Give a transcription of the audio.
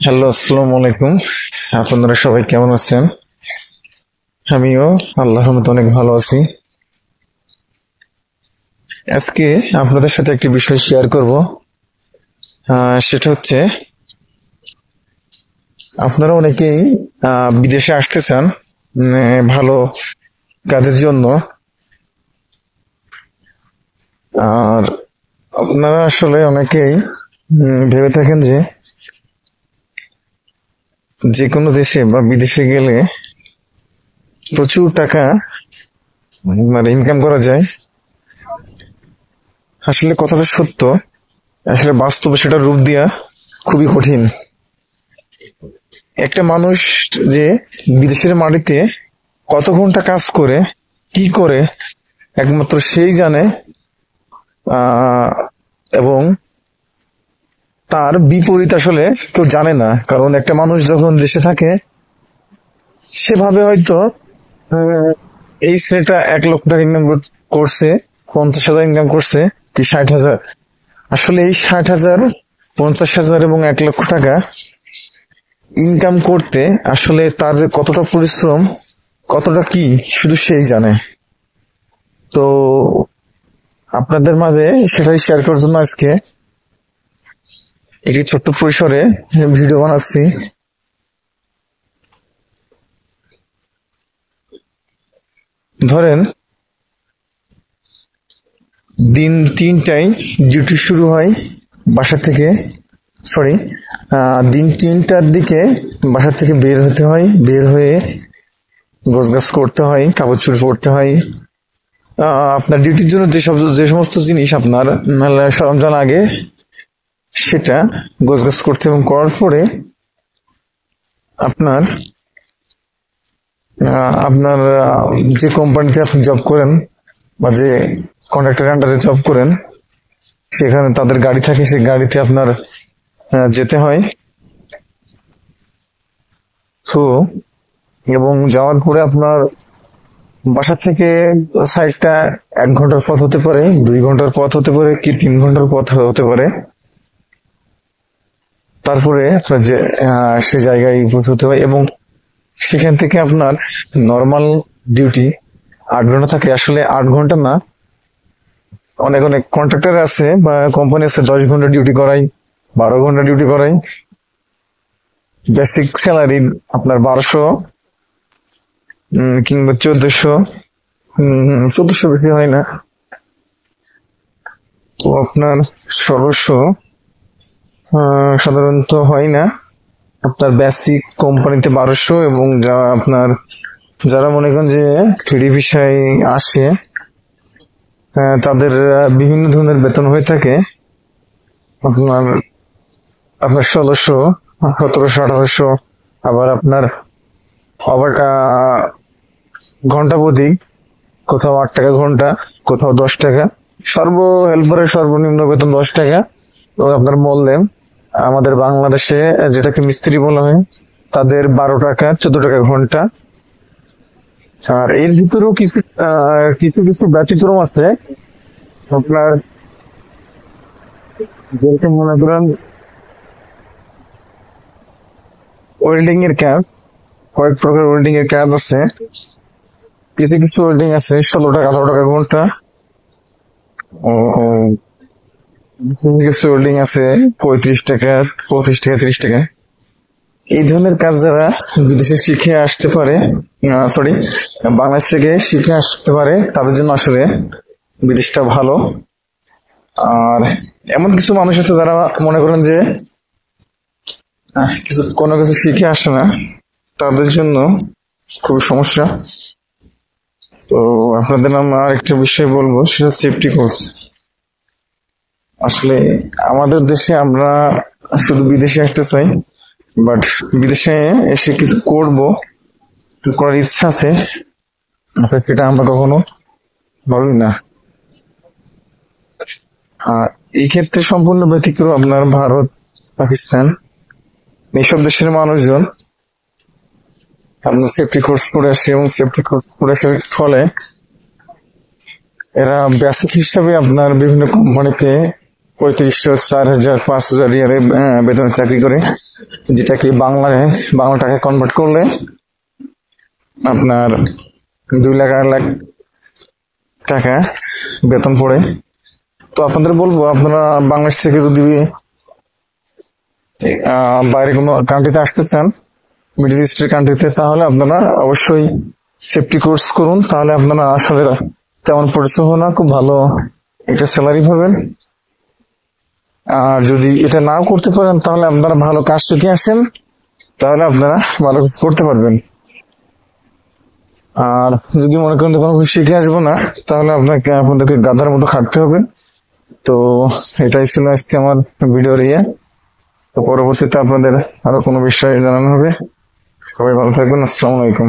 Hello, আসসালামু আলাইকুম। আপনারা সবাই কেমন আছেন? আমিও আল্লাহর রহমতে অনেক ভালো আছি। আজকে আপনাদের সাথে একটি বিষয় শেয়ার করব। সেটা হচ্ছে, আপনারা অনেকেই বিদেশে আসতে চান ভালো কাজের জন্য। আর আপনারা আসলে অনেকেই ভেবে থাকেন যে যে কোনো দেশে বা বিদেশে গেলে প্রচুর টাকা মানে ইনকাম করা যায়। আসলে কথাটা সত্য, আসলে বাস্তবে সেটা রূপ দেওয়া খুবই কঠিন। একটা মানুষ যে বিদেশের মাটিতে কত ঘন্টা কাজ করে, কি করে, একমাত্র সেই জানে। আহ, এবং তার বিপরীত আসলে কেউ জানে না, কারণ একটা মানুষ যখন দেশে থাকে সেভাবে হয়তো আহ, এই ছেলেটা 1 লক্ষ টাকা ইনকাম করছে, 50,000 ইনকাম করছে, কি 60,000। আসলে এই 60,000, 50,000 এবং 1 লক্ষ টাকা ইনকাম করতে আসলে তার যে কতটা পরিশ্রম, কতটা কি, শুধু সেই জানে। তো আপনাদের মাঝে সেটাই শেয়ার করার জন্য আজকে একটি ছোট্ট পরিসরে ভিডিও বানাচ্ছি। ধরেন দিন 3টায় ডিউটি শুরু হয় বাসা থেকে, সরি, দিন 3টার দিকে বাসা থেকে বের হতে হয়, বের হয়ে গোছগাছ করতে হয়, কাপড় চোপড় পরতে হয়। আপনার ডিউটির জন্য যে সমস্ত জিনিস আপনার সরঞ্জাম লাগে, সেটা গোছগাছ করতে এবং করার পরে আপনার আপনার যে কোম্পানিতে আপনি জব করেন বা যে কন্ট্রাক্টরের আন্ডারে জব করেন, সেখানে তাদের গাড়ি থাকে, সেই গাড়িতে আপনার যেতে হয়। তো এবং যাওয়ার পরে আপনার বাসা থেকে সাইডটা 1 ঘন্টার পথ হতে পারে, 2 ঘন্টার পথ হতে পারে, কি 3 ঘন্টার পথ হতে পারে। তারপরে আপনার যে সে জায়গায় পৌঁছতে হয়, এবং সেখান থেকে আপনার নর্মাল ডিউটি 8 ঘন্টা থাকে। আসলে 8 ঘন্টা না, অনেক অনেক কন্ট্রাক্টর আছে বা কোম্পানি আছে 10 ঘন্টা ডিউটি করাই, 12 ঘন্টা ডিউটি করাই। বেসিক স্যালারি আপনার 1200 কিংবা 1400, 1400 বেশি হয় না, তো আপনার 1600 সাধারণত হয় না। আপনার বেসিক কোম্পানিতে 1200, এবং আপনার যারা মনে করেন যে ফ্রি ভিসায় আসে, তাদের বিভিন্ন ধরনের বেতন হয়ে থাকে। আপনার আপনার 1600, 1700, 1800। আবার আপনার আবার ঘন্টা প্রতি কোথাও 8 টাকা ঘন্টা, কোথাও 10 টাকা। হেল্পারের সর্বনিম্ন বেতন 10 টাকা। এবং আপনার বললেন আমাদের বাংলাদেশে যেটাকে মিস্ত্রি বলা হয়, তাদের 12 টাকা, 14 টাকা ঘন্টা। আর এর ভিতরেও কিছু কিছু কিছু ব্যতিক্রম আছে। আপনার যেরকম মনে করেন ওয়েল্ডিং এর কাজ, কয়েক প্রকার ওয়েল্ডিং এর কাজ আছে। কিছু কিছু ওয়েল্ডিং আছে 16 টাকা, 18 টাকা ঘন্টা। ও ও, কিছু কিছু ওয়েল্ডিং আছে 35 টাকা, 25 টাকা, 30 টাকা। এই ধরনের কাজ যারা বিদেশে শিখে আসতে পারে, সরি, বাংলাদেশ থেকে শিখে আসতে পারে, তাদের জন্য আসলে বিদেশটা ভালো। আর এমন কিছু মানুষ আছে যারা মনে করেন যে কোনো কিছু শিখে আসে না, তাদের জন্য খুব সমস্যা। তো আপনাদের নাম আরেকটা বিষয় বলবো, সেটা সেফটি কোর্স। আসলে আমাদের দেশে আমরা শুধু বিদেশে আসতে চাই, বাট বিদেশে এসে কিছু করব, কিছু করার ইচ্ছা আছে, সেটা আমরা কখনো ভাবি না। আর এই ক্ষেত্রে সম্পূর্ণ ব্যতিক্রম আপনার ভারত, পাকিস্তান, এইসব দেশের মানুষজন আপনার সেফটি কোর্স করে আসে, এবং সেফটি কোর্স করে আসার ফলে এরা বেসিক হিসাবে আপনার বিভিন্ন কোম্পানিতে 3500, 4000, 5000 ইয়ারে বেতনে চাকরি করে। যেটা কি বাংলা টাকায় কনভার্ট করলে আপনার 2 লাখ 8 লাখ টাকা বেতন পড়ে। তো আপনাদের বলবো, আপনারা বাংলাদেশ থেকে যদি বাইরে কোনো কান্ট্রিতে আসতে চান, মিডল ইস্টের কান্ট্রিতে, তাহলে আপনারা অবশ্যই সেফটি কোর্স করুন। তাহলে আপনারা আসলে তেমন পরিশ্রম হবে না, খুব ভালো একটা স্যালারি পাবেন। আর যদি এটা নাও করতে পারেন, তাহলে আপনারা ভালো কাজ শিখে আসেন, তাহলে আপনারা ভালো কিছু করতে পারবেন। আর যদি মনে করেন কোনো কিছু শিখে আসবো না, তাহলে আপনাদেরকে গাধার মতো খাটতে হবে। তো এটাই ছিল আজকে আমার ভিডিওর ইয়ে। তো পরবর্তীতে আপনাদের আরো কোনো বিষয়ে জানানো হবে। সবাই ভালো থাকবেন। আসসালামু আলাইকুম।